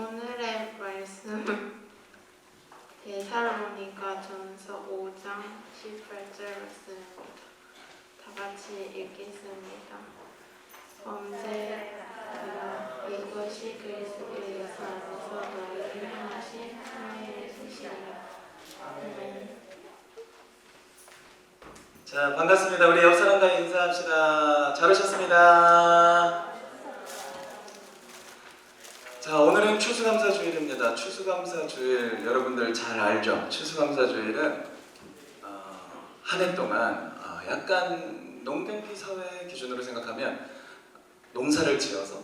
오늘의 말씀은 데살로니가 전서 5장 18절 말씀입니다. 다 같이 읽겠습니다. 범죄라 이것이 그리스도 예수 안에서 너희를 향하신 하나님의 뜻이니라. 아멘. 자, 반갑습니다. 우리 옆 사람과 인사합시다. 잘 오셨습니다. 자, 오늘은 추수감사주일입니다. 추수감사주일 여러분들 잘 알죠? 추수감사주일은 한 해 동안 약간 농경비 사회 기준으로 생각하면 농사를 지어서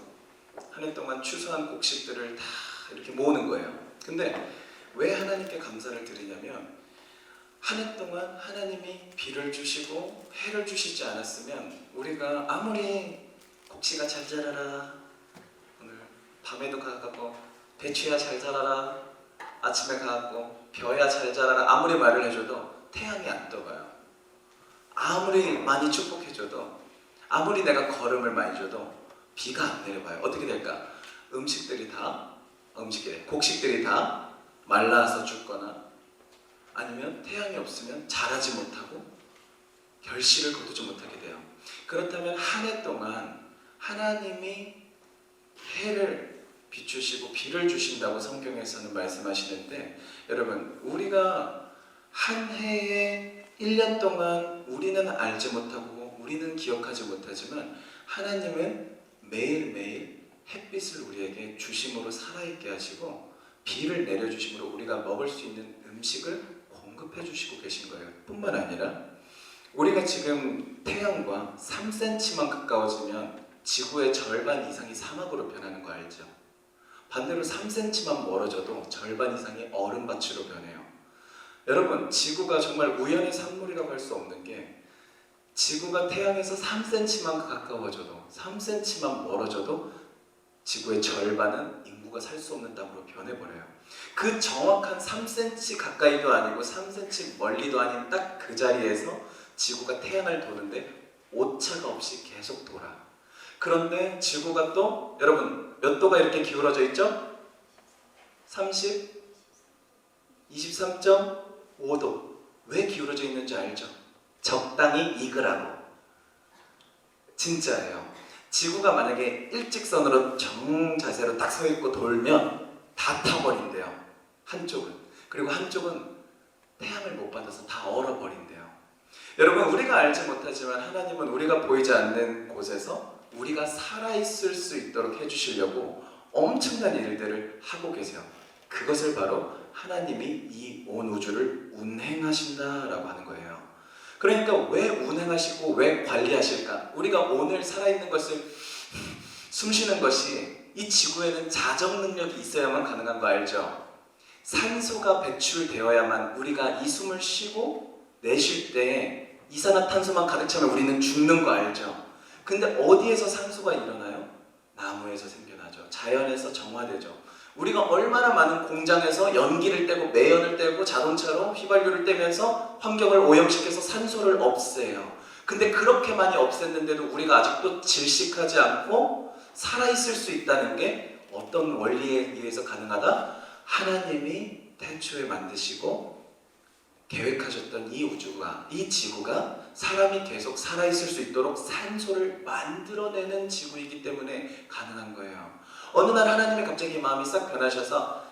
한 해 동안 추수한 곡식들을 다 이렇게 모으는 거예요. 근데 왜 하나님께 감사를 드리냐면 한 해 동안 하나님이 비를 주시고 해를 주시지 않았으면 우리가 아무리 곡식아 잘 자라라, 오늘 밤에도 가갖고 배추야 잘 자라라, 아침에 가갖고 벼야 잘 자라라 아무리 말을 해줘도 태양이 안 떠가요. 아무리 많이 축복해줘도, 아무리 내가 걸음을 많이 줘도 비가 안 내려봐요. 어떻게 될까? 곡식들이 다 말라서 죽거나 아니면 태양이 없으면 자라지 못하고 결실을 거두지 못하게 돼요. 그렇다면 한 해 동안 하나님이 해를 비추시고 비를 주신다고 성경에서는 말씀하시는데, 여러분 우리가 한 해에 1년 동안 우리는 알지 못하고 우리는 기억하지 못하지만 하나님은 매일매일 햇빛을 우리에게 주심으로 살아있게 하시고 비를 내려주심으로 우리가 먹을 수 있는 음식을 공급해 주시고 계신 거예요. 뿐만 아니라 우리가 지금 태양과 3cm만 가까워지면 지구의 절반 이상이 사막으로 변하는 거 알죠? 반대로 3cm만 멀어져도 절반 이상이 얼음밭으로 변해요. 여러분, 지구가 정말 우연의 산물이라고 할 수 없는 게, 지구가 태양에서 3cm만 가까워져도 3cm만 멀어져도 지구의 절반은 인구가 살 수 없는 땅으로 변해버려요. 그 정확한 3cm 가까이도 아니고 3cm 멀리도 아닌 딱 그 자리에서 지구가 태양을 도는데 오차가 없이 계속 돌아. 그런데 지구가 또 여러분 몇 도가 이렇게 기울어져 있죠? 23.5도. 왜 기울어져 있는지 알죠? 적당히 익으라고. 진짜예요. 지구가 만약에 일직선으로 정자세로 딱 서 있고 돌면 다 타버린대요. 한쪽은. 그리고 한쪽은 태양을 못 받아서 다 얼어버린대요. 여러분, 우리가 알지 못하지만 하나님은 우리가 보이지 않는 곳에서 우리가 살아있을 수 있도록 해주시려고 엄청난 일들을 하고 계세요. 그것을 바로 하나님이 이 온 우주를 운행하신다라고 하는 거예요. 그러니까 왜 운행하시고 왜 관리하실까? 우리가 오늘 살아있는 것을 숨쉬는 것이, 이 지구에는 자정 능력이 있어야만 가능한 거 알죠? 산소가 배출되어야만 우리가 이 숨을 쉬고 내쉴 때 이산화탄소만 가득 차면 우리는 죽는 거 알죠? 근데 어디에서 산소가 일어나요? 나무에서 생겨나죠. 자연에서 정화되죠. 우리가 얼마나 많은 공장에서 연기를 떼고 매연을 떼고 자동차로 휘발유를 떼면서 환경을 오염시켜서 산소를 없애요. 근데 그렇게 많이 없앴는데도 우리가 아직도 질식하지 않고 살아있을 수 있다는 게 어떤 원리에 의해서 가능하다? 하나님이 태초에 만드시고 계획하셨던 이 우주가, 이 지구가 사람이 계속 살아있을 수 있도록 산소를 만들어내는 지구이기 때문에 가능한 거예요. 어느 날 하나님이 갑자기 마음이 싹 변하셔서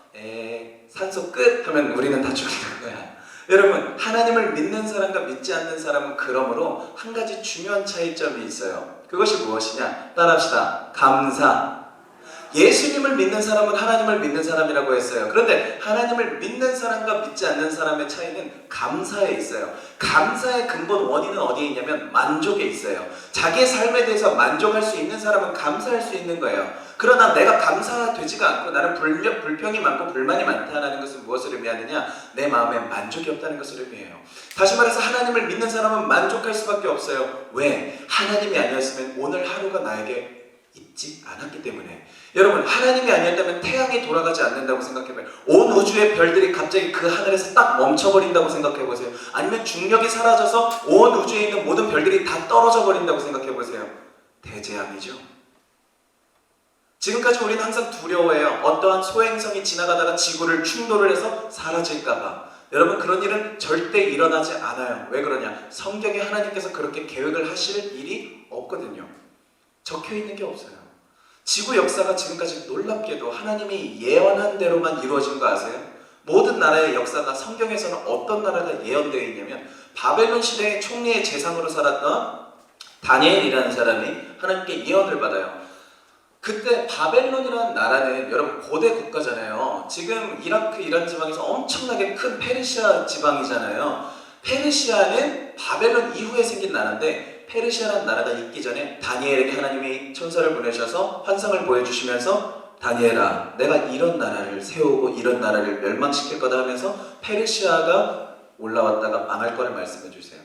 산소 끝! 하면 우리는 다 죽는 거야. 여러분, 하나님을 믿는 사람과 믿지 않는 사람은 그러므로 한 가지 중요한 차이점이 있어요. 그것이 무엇이냐? 따라합시다. 감사. 예수님을 믿는 사람은 하나님을 믿는 사람이라고 했어요. 그런데 하나님을 믿는 사람과 믿지 않는 사람의 차이는 감사에 있어요. 감사의 근본 원인은 어디에 있냐면 만족에 있어요. 자기의 삶에 대해서 만족할 수 있는 사람은 감사할 수 있는 거예요. 그러나 내가 감사되지가 않고 나는 불평이 많고 불만이 많다는 것은 무엇을 의미하느냐? 내 마음에 만족이 없다는 것을 의미해요. 다시 말해서 하나님을 믿는 사람은 만족할 수밖에 없어요. 왜? 하나님이 아니었으면 오늘 하루가 나에게 있지 않았기 때문에. 여러분, 하나님이 아니었다면 태양이 돌아가지 않는다고 생각해봐요. 온 우주의 별들이 갑자기 그 하늘에서 딱 멈춰버린다고 생각해보세요. 아니면 중력이 사라져서 온 우주에 있는 모든 별들이 다 떨어져 버린다고 생각해보세요. 대재앙이죠. 지금까지 우리는 항상 두려워해요. 어떠한 소행성이 지나가다가 지구를 충돌을 해서 사라질까봐. 여러분, 그런 일은 절대 일어나지 않아요. 왜 그러냐? 성경에 하나님께서 그렇게 계획을 하실 일이 없거든요. 적혀있는 게 없어요. 지구 역사가 지금까지 놀랍게도 하나님이 예언한 대로만 이루어진 거 아세요? 모든 나라의 역사가 성경에서는 어떤 나라가 예언되어 있냐면 바벨론 시대의 총리의 재상으로 살았던 다니엘이라는 사람이 하나님께 예언을 받아요. 그때 바벨론이라는 나라는 여러분 고대 국가잖아요. 지금 이라크, 이란 지방에서 엄청나게 큰 페르시아 지방이잖아요. 페르시아는 바벨론 이후에 생긴 나라인데, 페르시아라는 나라가 있기 전에 다니엘에게 하나님이 천사를 보내셔서 환상을 보여주시면서 다니엘아, 내가 이런 나라를 세우고 이런 나라를 멸망시킬 거다 하면서 페르시아가 올라왔다가 망할 거를 말씀해 주세요.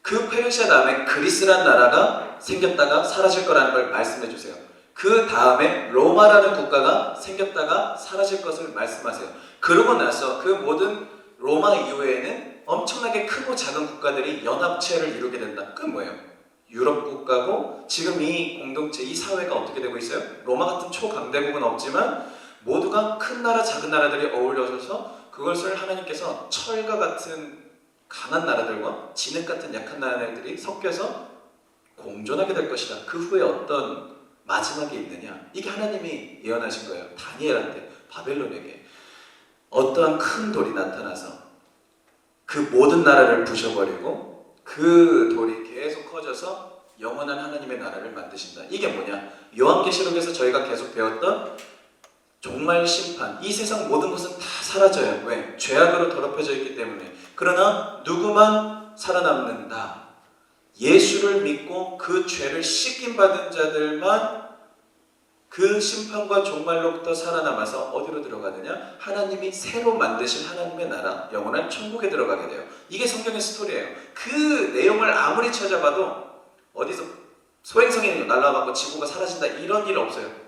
그 페르시아 다음에 그리스라는 나라가 생겼다가 사라질 거라는 걸 말씀해 주세요. 그 다음에 로마라는 국가가 생겼다가 사라질 것을 말씀하세요. 그러고 나서 그 모든 로마 이후에는 엄청나게 크고 작은 국가들이 연합체를 이루게 된다. 그건 뭐예요? 유럽 국가고, 지금 이 공동체, 이 사회가 어떻게 되고 있어요? 로마 같은 초강대국은 없지만 모두가 큰 나라, 작은 나라들이 어울려져서 그것을 하나님께서 철과 같은 강한 나라들과 진흙 같은 약한 나라들이 섞여서 공존하게 될 것이다. 그 후에 어떤 마지막에 있느냐? 이게 하나님이 예언하신 거예요. 다니엘한테, 바벨론에게 어떠한 큰 돌이 나타나서 그 모든 나라를 부셔버리고 그 돌이 계속 커져서 영원한 하나님의 나라를 만드신다. 이게 뭐냐? 요한계시록에서 저희가 계속 배웠던 종말 심판, 이 세상 모든 것은 다 사라져요. 왜? 죄악으로 더럽혀져 있기 때문에. 그러나 누구만 살아남는다. 예수를 믿고 그 죄를 씻김 받은 자들만 그 심판과 종말로부터 살아남아서 어디로 들어가느냐? 하나님이 새로 만드신 하나님의 나라, 영원한 천국에 들어가게 돼요. 이게 성경의 스토리예요. 그 내용을 아무리 찾아봐도 어디서 소행성이 날아가고 지구가 사라진다 이런 일 없어요.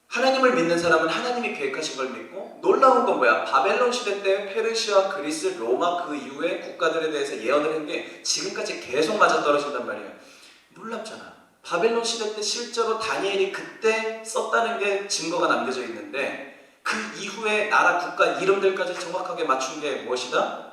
하나님을 믿는 사람은 하나님이 계획하신 걸 믿고, 놀라운 건 뭐야? 바벨론 시대 때 페르시아, 그리스, 로마 그 이후의 국가들에 대해서 예언을 한 게 지금까지 계속 맞아떨어진단 말이에요. 놀랍잖아. 바벨론 시대 때 실제로 다니엘이 그때 썼다는 게 증거가 남겨져 있는데, 그 이후에 나라 국가 이름들까지 정확하게 맞춘 게 무엇이다?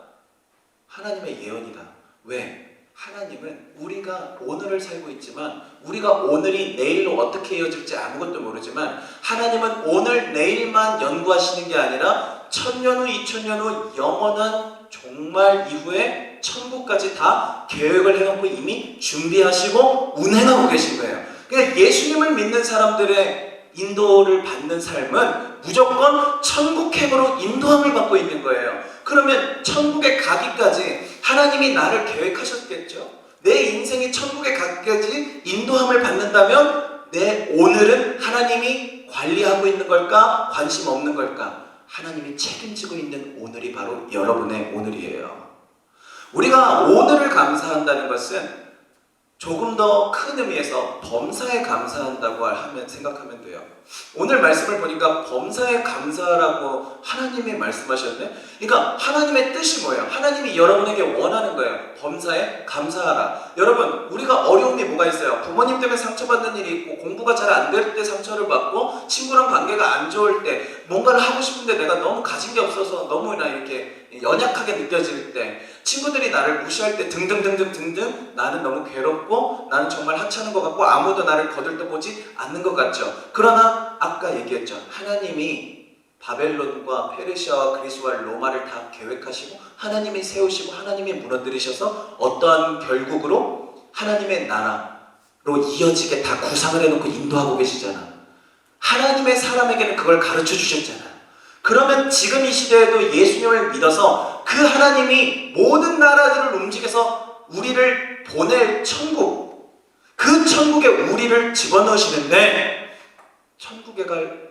하나님의 예언이다. 왜? 하나님은 우리가 오늘을 살고 있지만, 우리가 오늘이 내일로 어떻게 이어질지 아무것도 모르지만, 하나님은 오늘 내일만 연구하시는 게 아니라 1000년 후, 2000년 후 영원한 종말 이후에 천국까지 다 계획을 해놓고 이미 준비하시고 운행하고 계신 거예요. 그러니까 예수님을 믿는 사람들의 인도를 받는 삶은 무조건 천국행으로 인도함을 받고 있는 거예요. 그러면 천국에 가기까지 하나님이 나를 계획하셨겠죠? 내 인생이 천국에 가기까지 인도함을 받는다면 내 오늘은 하나님이 관리하고 있는 걸까? 관심 없는 걸까? 하나님이 책임지고 있는 오늘이 바로 여러분의 오늘이에요. 우리가 오늘을 감사한다는 것은 조금 더 큰 의미에서 범사에 감사한다고 생각하면 돼요. 오늘 말씀을 보니까 범사에 감사라고 하나님이 말씀하셨네? 그러니까 하나님의 뜻이 뭐예요? 하나님이 여러분에게 원하는 거예요. 범사에 감사하라. 여러분, 우리가 어려움이 뭐가 있어요? 부모님 때문에 상처받는 일이 있고, 공부가 잘 안 될 때 상처를 받고, 친구랑 관계가 안 좋을 때, 뭔가를 하고 싶은데 내가 너무 가진 게 없어서 너무나 이렇게 연약하게 느껴질 때, 친구들이 나를 무시할 때 등등등등등등, 나는 너무 괴롭고 나는 정말 하찮은 것 같고 아무도 나를 거들떠보지 않는 것 같죠. 그러나 아까 얘기했죠. 하나님이 바벨론과 페르시아와 그리스와 로마를 다 계획하시고 하나님이 세우시고 하나님이 무너뜨리셔서 어떠한 결국으로 하나님의 나라로 이어지게 다 구상을 해놓고 인도하고 계시잖아. 하나님의 사람에게는 그걸 가르쳐 주셨잖아. 그러면 지금 이 시대에도 예수님을 믿어서 그 하나님이 모든 나라들을 움직여서 우리를 보낼 천국, 그 천국에 우리를 집어넣으시는데, 천국에 갈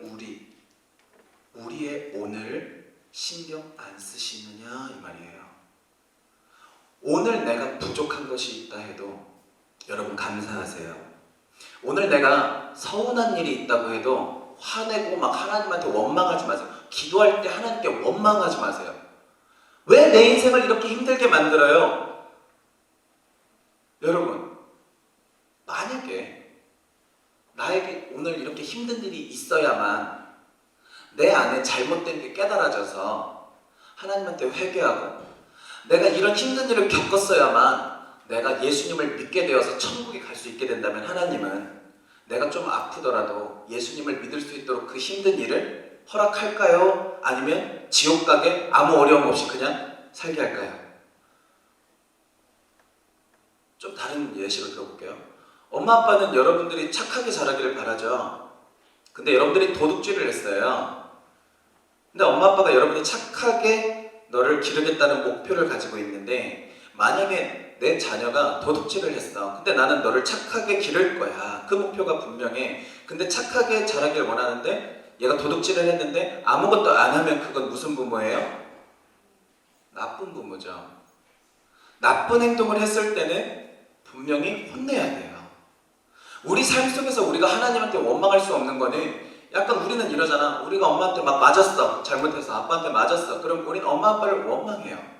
우리의 오늘 신경 안 쓰시느냐 이 말이에요. 오늘 내가 부족한 것이 있다 해도 여러분 감사하세요. 오늘 내가 서운한 일이 있다고 해도 화내고 막 하나님한테 원망하지 마세요. 기도할 때 하나님께 원망하지 마세요. 왜 내 인생을 이렇게 힘들게 만들어요? 여러분, 만약에 나에게 오늘 이렇게 힘든 일이 있어야만 내 안에 잘못된 게 깨달아져서 하나님한테 회개하고, 내가 이런 힘든 일을 겪었어야만 내가 예수님을 믿게 되어서 천국에 갈 수 있게 된다면, 하나님은 내가 좀 아프더라도 예수님을 믿을 수 있도록 그 힘든 일을 허락할까요? 아니면 지옥 가게 아무 어려움 없이 그냥 살게 할까요? 좀 다른 예시로 들어볼게요. 엄마 아빠는 여러분들이 착하게 자라기를 바라죠. 근데 여러분들이 도둑질을 했어요. 근데 엄마 아빠가 여러분이 착하게 너를 기르겠다는 목표를 가지고 있는데, 만약에 내 자녀가 도둑질을 했어. 근데 나는 너를 착하게 기를 거야. 그 목표가 분명해. 근데 착하게 자라길 원하는데 얘가 도둑질을 했는데 아무것도 안 하면 그건 무슨 부모예요? 나쁜 부모죠. 나쁜 행동을 했을 때는 분명히 혼내야 돼요. 우리 삶 속에서 우리가 하나님한테 원망할 수 없는 거는, 약간 우리는 이러잖아. 우리가 엄마한테 막 맞았어. 잘못해서 아빠한테 맞았어. 그럼 우리는 엄마 아빠를 원망해요.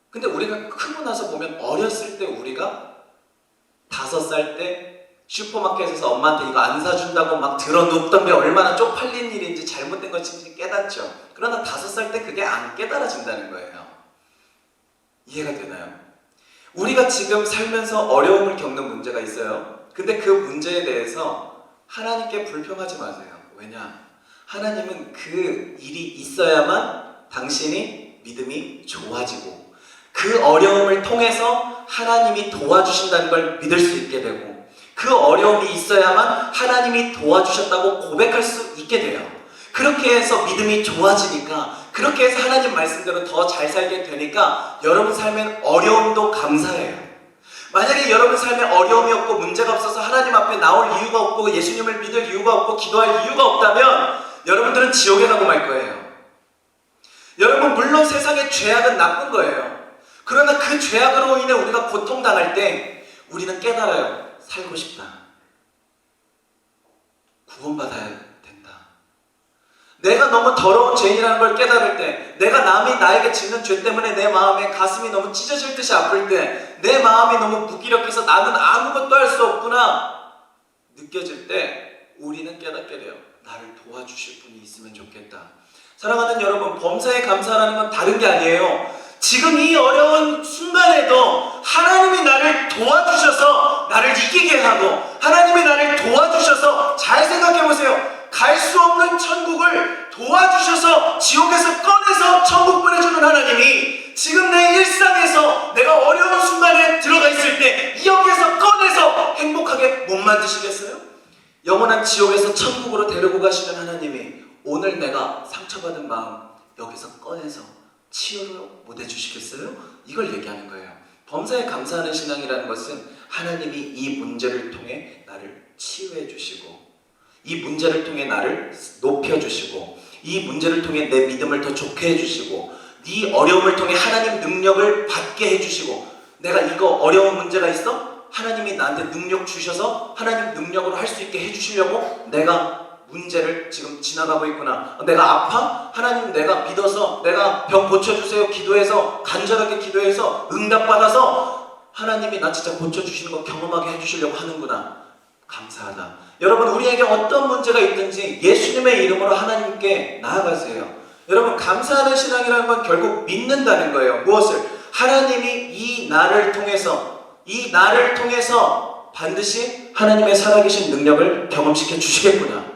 근데 우리가 크고 나서 보면, 어렸을 때 우리가 5살 때 슈퍼마켓에서 엄마한테 이거 안 사준다고 막 들어눕던 게 얼마나 쪽팔린 일인지 잘못된 것인지 깨닫죠. 그러나 5살 때 그게 안 깨달아진다는 거예요. 이해가 되나요? 우리가 지금 살면서 어려움을 겪는 문제가 있어요. 근데 그 문제에 대해서 하나님께 불평하지 마세요. 왜냐? 하나님은 그 일이 있어야만 당신이 믿음이 좋아지고, 그 어려움을 통해서 하나님이 도와주신다는 걸 믿을 수 있게 되고, 그 어려움이 있어야만 하나님이 도와주셨다고 고백할 수 있게 돼요. 그렇게 해서 믿음이 좋아지니까, 그렇게 해서 하나님 말씀대로 더 잘 살게 되니까 여러분 삶엔 어려움도 감사해요. 만약에 여러분 삶에 어려움이 없고 문제가 없어서 하나님 앞에 나올 이유가 없고 예수님을 믿을 이유가 없고 기도할 이유가 없다면 여러분들은 지옥에 가고 말 거예요. 여러분, 물론 세상의 죄악은 나쁜 거예요. 그러나 그 죄악으로 인해 우리가 고통당할 때 우리는 깨달아요. 살고 싶다. 구원받아야 된다. 내가 너무 더러운 죄인이라는 걸 깨달을 때, 내가 남이 나에게 짓는 죄 때문에 내 마음에 가슴이 너무 찢어질 듯이 아플 때, 내 마음이 너무 무기력해서 나는 아무것도 할 수 없구나 느껴질 때 우리는 깨닫게 돼요. 나를 도와주실 분이 있으면 좋겠다. 사랑하는 여러분, 범사에 감사하는 건 다른 게 아니에요. 지금 이 어려운 순간에도 하나님이 나를 도와주셔서 나를 이기게 하고, 하나님이 나를 도와주셔서, 잘 생각해 보세요. 갈 수 없는 천국을 도와주셔서 지옥에서 꺼내서 천국 보내주는 하나님이 지금 내 일상에서 내가 어려운 순간에 들어가 있을 때 여기에서 꺼내서 행복하게 못 만드시겠어요? 영원한 지옥에서 천국으로 데리고 가시는 하나님이 오늘 내가 상처받은 마음 여기서 꺼내서 치유로 못 해주시겠어요? 이걸 얘기하는 거예요. 범사에 감사하는 신앙이라는 것은 하나님이 이 문제를 통해 나를 치유해 주시고, 이 문제를 통해 나를 높여주시고, 이 문제를 통해 내 믿음을 더 좋게 해주시고, 네 어려움을 통해 하나님 능력을 받게 해주시고, 내가 이거 어려운 문제가 있어? 하나님이 나한테 능력 주셔서 하나님 능력으로 할 수 있게 해주시려고 내가 문제를 지금 지나가고 있구나. 내가 아파? 하나님 내가 믿어서 내가 병 고쳐주세요 기도해서, 간절하게 기도해서 응답받아서 하나님이 나 진짜 고쳐주시는 거 경험하게 해주시려고 하는구나. 감사하다. 여러분, 우리에게 어떤 문제가 있든지 예수님의 이름으로 하나님께 나아가세요. 여러분, 감사하는 신앙이라는 건 결국 믿는다는 거예요. 무엇을? 하나님이 이 나를 통해서 반드시 하나님의 살아계신 능력을 경험시켜 주시겠구나.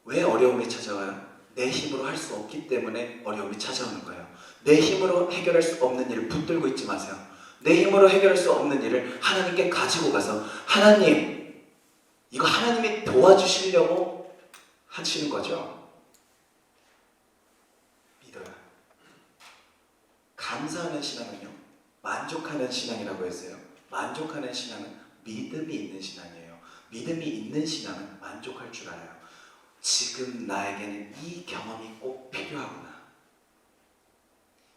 왜 어려움이 찾아와요? 내 힘으로 할 수 없기 때문에 어려움이 찾아오는 거예요. 내 힘으로 해결할 수 없는 일을 붙들고 있지 마세요. 내 힘으로 해결할 수 없는 일을 하나님께 가지고 가서, 하나님, 이거 하나님이 도와주시려고 하시는 거죠. 믿어요. 감사하는 신앙은요, 만족하는 신앙이라고 했어요. 만족하는 신앙은 믿음이 있는 신앙이에요. 믿음이 있는 신앙은 만족할 줄 알아요. 지금 나에게는 이 경험이 꼭 필요하구나.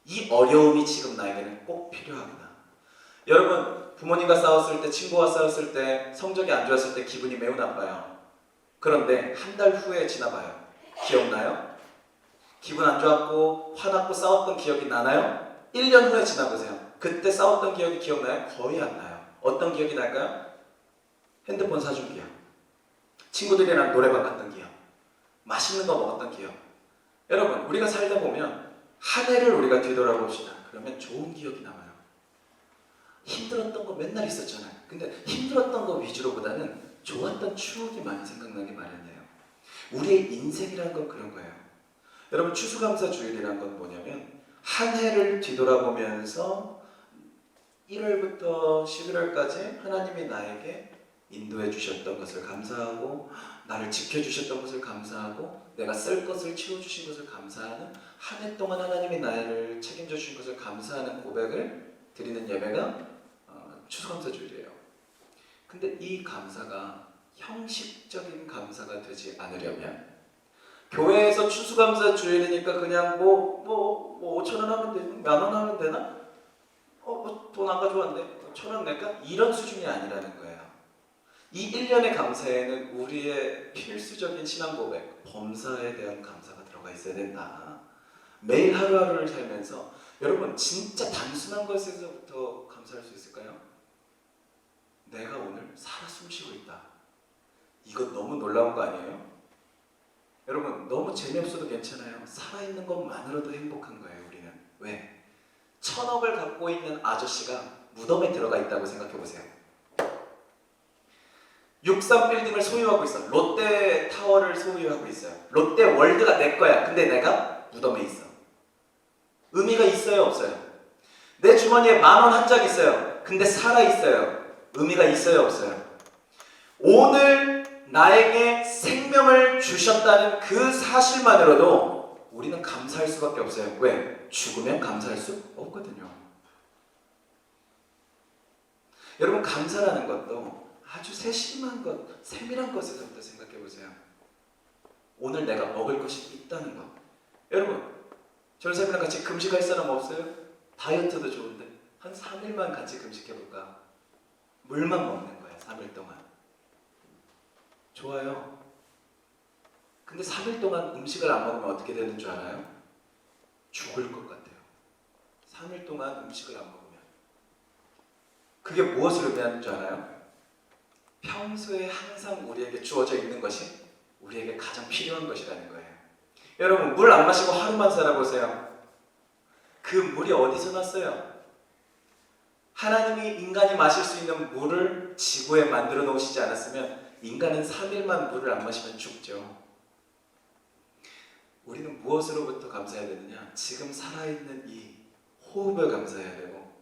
이 어려움이 지금 나에게는 꼭 필요하구나. 여러분, 부모님과 싸웠을 때, 친구와 싸웠을 때, 성적이 안 좋았을 때 기분이 매우 나빠요. 그런데 한 달 후에 지나봐요. 기억나요? 기분 안 좋았고 화났고 싸웠던 기억이 나나요? 1년 후에 지나보세요. 그때 싸웠던 기억이 기억나요? 거의 안 나요. 어떤 기억이 날까요? 핸드폰 사준 기억. 친구들이랑 노래방 갔던 기억, 맛있는 거 먹었던 기억. 여러분, 우리가 살다 보면 한 해를 우리가 뒤돌아봅시다. 그러면 좋은 기억이 남아요. 힘들었던 거 맨날 있었잖아요. 근데 힘들었던 거 위주로보다는 좋았던 추억이 많이 생각나기 마련이에요. 우리의 인생이라는 건 그런 거예요. 여러분, 추수감사주일이라는 건 뭐냐면 한 해를 뒤돌아보면서 1월부터 11월까지 하나님이 나에게 인도해 주셨던 것을 감사하고, 나를 지켜주셨던 것을 감사하고, 내가 쓸 것을 채워주신 것을 감사하는, 한 해 동안 하나님이 나를 책임져 주신 것을 감사하는 고백을 드리는 예배가 추수감사주일이에요. 근데 이 감사가 형식적인 감사가 되지 않으려면, 교회에서 추수감사주일이니까 그냥 뭐 5,000원 하면 되나? 10,000원 하면 되나? 돈 안 가져왔는데 1,000원 낼까? 이런 수준이 아니라는 거예요. 이 1년의 감사에는 우리의 필수적인 신앙 고백, 범사에 대한 감사가 들어가 있어야 된다. 매일 하루하루를 살면서 여러분, 진짜 단순한 것에서부터 감사할 수 있을까요? 내가 오늘 살아 숨쉬고 있다. 이거 너무 놀라운 거 아니에요? 여러분, 너무 재미없어도 괜찮아요. 살아있는 것만으로도 행복한 거예요, 우리는. 왜? 1,000억을 갖고 있는 아저씨가 무덤에 들어가 있다고 생각해 보세요. 63빌딩을 소유하고 있어. 롯데타워를 소유하고 있어요. 롯데월드가 내 거야. 근데 내가 무덤에 있어. 의미가 있어요, 없어요? 내 주머니에 10,000원 한 장 있어요. 근데 살아 있어요. 의미가 있어요, 없어요? 오늘 나에게 생명을 주셨다는 그 사실만으로도 우리는 감사할 수밖에 없어요. 왜? 죽으면 감사할 수 없거든요. 여러분, 감사라는 것도 아주 세심한 것, 세밀한 것에서부터 생각해 보세요. 오늘 내가 먹을 것이 있다는 것. 여러분, 전사님이랑 같이 금식할 사람 없어요? 다이어트도 좋은데 한 3일만 같이 금식해볼까? 물만 먹는 거야, 3일 동안. 좋아요. 근데 3일 동안 음식을 안 먹으면 어떻게 되는 줄 알아요? 죽을 것 같아요. 3일 동안 음식을 안 먹으면. 그게 무엇을 의미하는 줄 알아요? 평소에 항상 우리에게 주어져 있는 것이 우리에게 가장 필요한 것이라는 거예요. 여러분, 물 안 마시고 하루만 살아보세요. 그 물이 어디서 났어요? 하나님이 인간이 마실 수 있는 물을 지구에 만들어 놓으시지 않았으면 인간은 3일만 물을 안 마시면 죽죠. 우리는 무엇으로부터 감사해야 되느냐? 지금 살아있는 이 호흡을 감사해야 되고,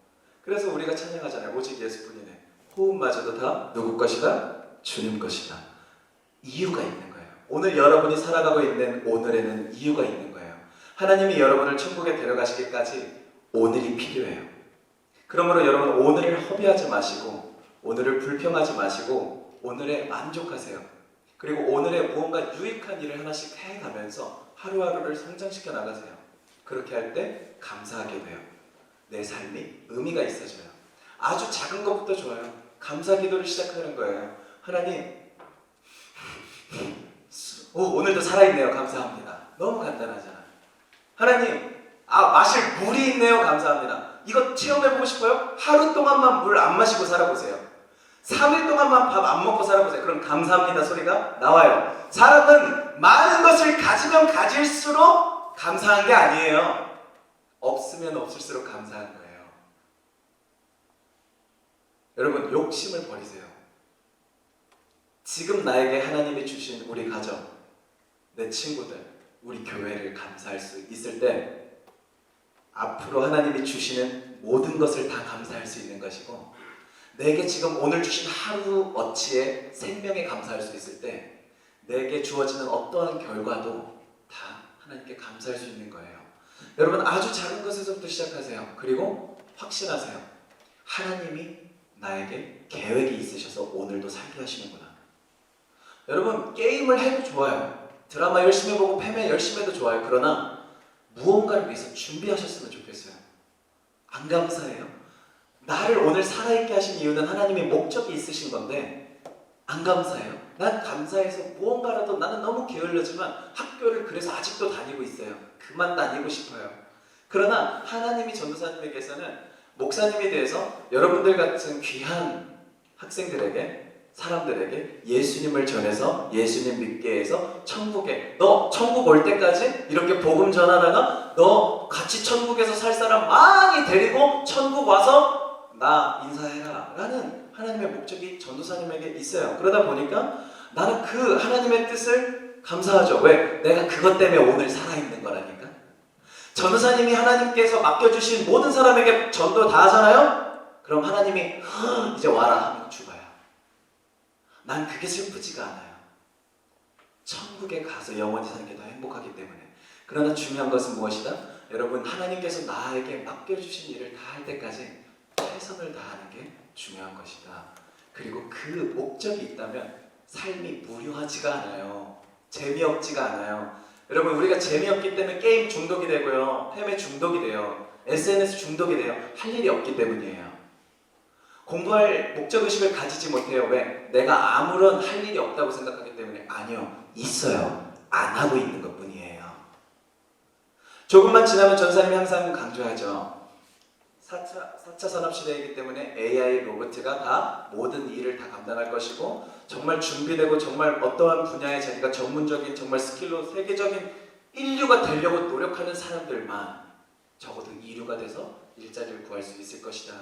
그래서 우리가 찬양하잖아요. 오직 예수뿐이네. 호흡마저도 다 누구 것이다? 주님 것이다. 이유가 있는 거예요. 오늘 여러분이 살아가고 있는 오늘에는 이유가 있는 거예요. 하나님이 여러분을 천국에 데려가시기까지 오늘이 필요해요. 그러므로 여러분, 오늘을 허비하지 마시고, 오늘을 불평하지 마시고, 오늘에 만족하세요. 그리고 오늘에 무언가 유익한 일을 하나씩 해가면서 하루하루를 성장시켜 나가세요. 그렇게 할 때 감사하게 돼요. 내 삶이 의미가 있어져요. 아주 작은 것부터 좋아요. 감사 기도를 시작하는 거예요. 하나님, 오늘도 살아있네요. 감사합니다. 너무 간단하잖아. 하나님, 마실 물이 있네요. 감사합니다. 이거 체험해보고 싶어요? 하루 동안만 물 안 마시고 살아보세요. 3일 동안만 밥 안 먹고 살아보세요. 그럼 감사합니다 소리가 나와요. 사람은 많은 것을 가지면 가질수록 감사한 게 아니에요. 없으면 없을수록 감사한 거예요. 여러분, 욕심을 버리세요. 지금 나에게 하나님이 주신 우리 가정, 내 친구들, 우리 교회를 감사할 수 있을 때 앞으로 하나님이 주시는 모든 것을 다 감사할 수 있는 것이고, 내게 지금 오늘 주신 하루 어치의 생명에 감사할 수 있을 때 내게 주어지는 어떠한 결과도 다 하나님께 감사할 수 있는 거예요. 여러분, 아주 작은 것에서부터 시작하세요. 그리고 확신하세요. 하나님이 나에게 계획이 있으셔서 오늘도 살게 하시는구나. 여러분, 게임을 해도 좋아요. 드라마 열심히 보고 패배 열심히 해도 좋아요. 그러나 무언가를 위해서 준비하셨으면 좋겠어요. 안 감사해요? 나를 오늘 살아있게 하신 이유는 하나님의 목적이 있으신 건데 안 감사해요? 난 감사해서 무언가라도, 나는 너무 게을르지만 학교를 그래서 아직도 다니고 있어요. 그만 다니고 싶어요. 그러나 하나님이 전도사님에게서는 목사님에 대해서 여러분들 같은 귀한 학생들에게 사람들에게 예수님을 전해서 예수님 믿게 해서 천국에 너 천국 올 때까지 이렇게 복음 전하다가 너 같이 천국에서 살 사람 많이 데리고 천국 와서 나 인사해라 라는 하나님의 목적이 전도사님에게 있어요. 그러다 보니까 나는 그 하나님의 뜻을 감사하죠. 왜? 내가 그것 때문에 오늘 살아있는 거라니까. 전도사님이 하나님께서 맡겨주신 모든 사람에게 전도 다 하잖아요? 그럼 하나님이 이제 와라 하면 죽어요. 난 그게 슬프지가 않아요. 천국에 가서 영원히 사는 게 더 행복하기 때문에. 그러나 중요한 것은 무엇이다? 여러분, 하나님께서 나에게 맡겨주신 일을 다 할 때까지 최선을 다하는 게 중요한 것이다. 그리고 그 목적이 있다면 삶이 무료하지가 않아요. 재미없지가 않아요. 여러분, 우리가 재미없기 때문에 게임 중독이 되고요, 팸에 중독이 돼요, SNS 중독이 돼요. 할 일이 없기 때문이에요. 공부할 목적의식을 가지지 못해요. 왜? 내가 아무런 할 일이 없다고 생각하기 때문에. 아니요, 있어요. 안 하고 있는 것 뿐이에요. 조금만 지나면 전사님이 항상 강조하죠. 4차 산업시대이기 때문에 AI 로봇가 다 모든 일을 다 감당할 것이고, 정말 준비되고 정말 어떠한 분야에 자기가 전문적인 정말 스킬로 세계적인 인류가 되려고 노력하는 사람들만 적어도 이류가 돼서 일자리를 구할 수 있을 것이다.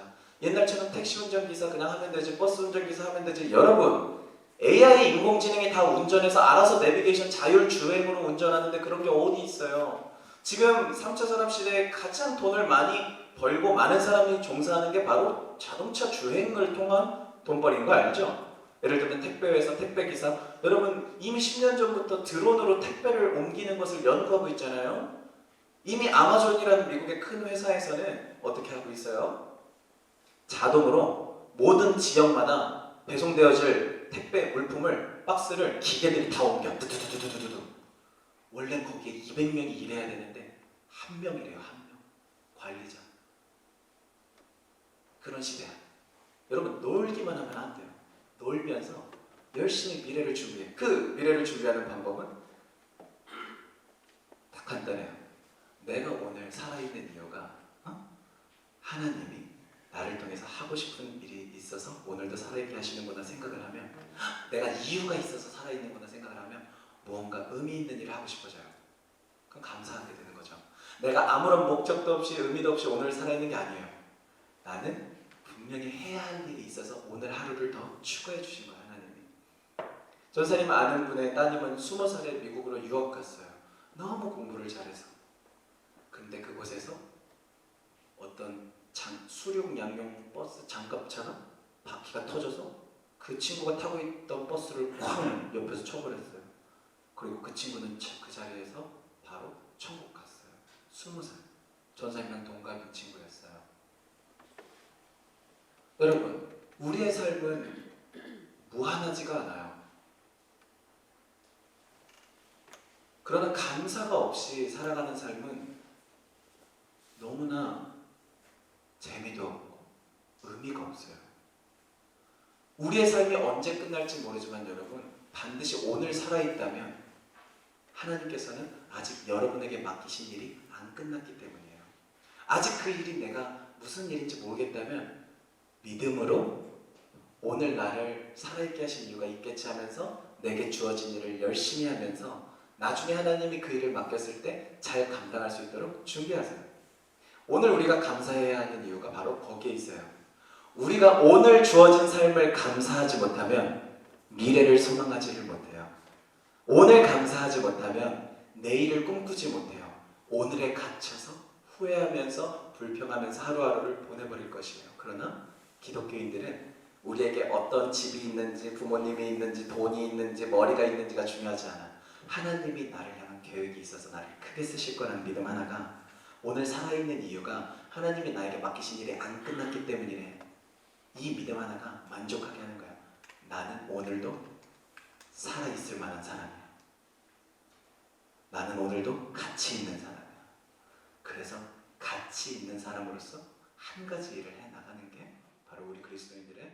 옛날처럼 택시 운전기사 그냥 하면 되지, 버스 운전기사 하면 되지. 여러분, AI 인공지능이 다 운전해서 알아서 내비게이션 자율주행으로 운전하는데 그런 게 어디 있어요. 지금 3차 산업시대에 가장 돈을 많이 벌고 많은 사람이 종사하는 게 바로 자동차 주행을 통한 돈벌이인 거 알죠? 예를 들면 택배회사, 택배기사. 여러분, 이미 10년 전부터 드론으로 택배를 옮기는 것을 연구하고 있잖아요. 이미 아마존이라는 미국의 큰 회사에서는 어떻게 하고 있어요? 자동으로 모든 지역마다 배송되어질 택배 물품을, 박스를 기계들이 다 옮겨. 두두두두두두. 원래 거기에 200명이 일해야 되는데 1명이래요. 1명. 관리자. 그런 시대야. 여러분, 놀기만 하면 안 돼요. 놀면서 열심히 미래를 준비해. 그 미래를 준비하는 방법은 다 간단해요. 내가 오늘 살아있는 이유가 하나님이 나를 통해서 하고 싶은 일이 있어서 오늘도 살아있게 하시는구나 생각을 하면, 내가 이유가 있어서 살아있는구나 생각을 하면 무언가 의미 있는 일을 하고 싶어져요. 그럼 감사하게 되는 거죠. 내가 아무런 목적도 없이 의미도 없이 오늘 살아있는 게 아니에요. 나는 분명히 해야 할 일이 있어서 오늘 하루를 더 추가해 주신 거예요, 하나님이. 전사님 아는 분의 따님은 20살에 미국으로 유학 갔어요. 너무 공부를 잘해서. 근데 그곳에서 어떤 수륙 양용 버스 장갑차가 바퀴가 터져서 그 친구가 타고 있던 버스를 쾅 옆에서 쳐버렸어요. 그리고 그 친구는 그 자리에서 바로 천국 갔어요. 20살. 전사님랑 동갑인 친구였어요. 여러분, 우리의 삶은 무한하지가 않아요. 그러나 감사가 없이 살아가는 삶은 너무나 재미도 없고 의미가 없어요. 우리의 삶이 언제 끝날지 모르지만 여러분, 반드시 오늘 살아있다면 하나님께서는 아직 여러분에게 맡기신 일이 안 끝났기 때문이에요. 아직 그 일이 내가 무슨 일인지 모르겠다면 믿음으로 오늘 나를 살아있게 하신 이유가 있겠지 하면서 내게 주어진 일을 열심히 하면서 나중에 하나님이 그 일을 맡겼을 때 잘 감당할 수 있도록 준비하세요. 오늘 우리가 감사해야 하는 이유가 바로 거기에 있어요. 우리가 오늘 주어진 삶을 감사하지 못하면 미래를 소망하지를 못해요. 오늘 감사하지 못하면 내일을 꿈꾸지 못해요. 오늘에 갇혀서 후회하면서 불평하면서 하루하루를 보내버릴 것이에요. 그러나 기독교인들은 우리에게 어떤 집이 있는지, 부모님이 있는지, 돈이 있는지, 머리가 있는지가 중요하지 않아. 하나님이 나를 향한 계획이 있어서 나를 크게 쓰실 거라는 믿음 하나가, 오늘 살아있는 이유가 하나님이 나에게 맡기신 일이 안 끝났기 때문이래. 이 믿음 하나가 만족하게 하는 거야. 나는 오늘도 살아있을 만한 사람이야. 나는 오늘도 가치 있는 사람이야. 그래서 가치 있는 사람으로서 한 가지 일을 해나가는 게 바로 우리 그리스도인들의